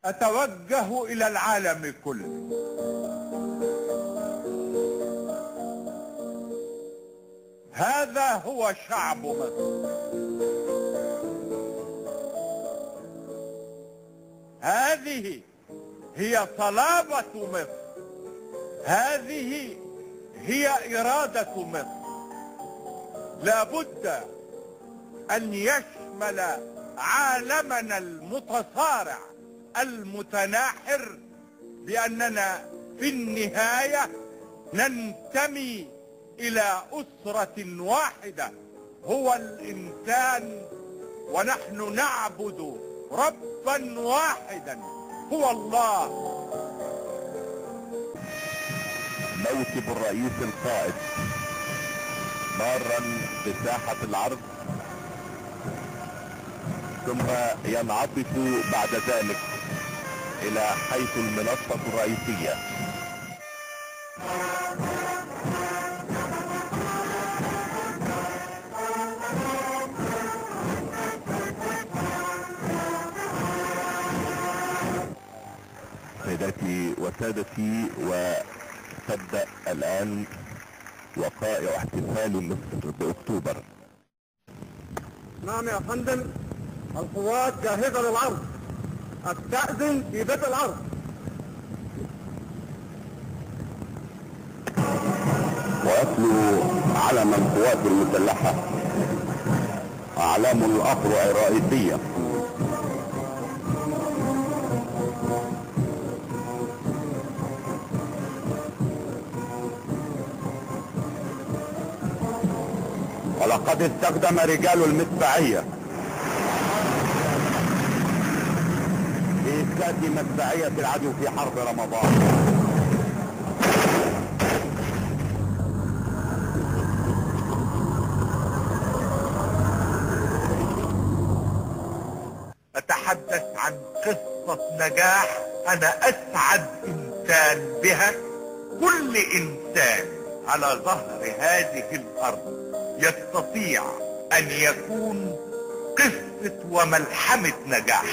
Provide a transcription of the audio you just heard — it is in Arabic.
أتوجه إلى العالم كله. هذا هو شعب مصر. هذه هي صلابة مصر. هذه هي إرادة مصر. لابد أن يشمل عالمنا المتصارع المتناحر بأننا في النهاية ننتمي إلى أسرة واحدة، هو الإنسان، ونحن نعبد ربا واحدا هو الله. موكب الرئيس القائد مارا بساحة العرض، ثم ينعطف بعد ذلك الى حيث المنصة الرئيسية. سيداتي وسادتي، وتبدأ الآن وقائع احتفال مصر بأكتوبر. نعم يا فندم، القوات جاهزة للعرض. استأذن في بدء العرض. ويتلو علم القوات المسلحة أعلام الأفرع الرئيسية. ولقد استخدم رجال المدفعية لإسكات مدفعية العدو في حرب رمضان. أتحدث عن قصة نجاح أنا أسعد إنسان بها. كل إنسان على ظهر هذه الأرض يستطيع أن يكون قصة وملحمة نجاح.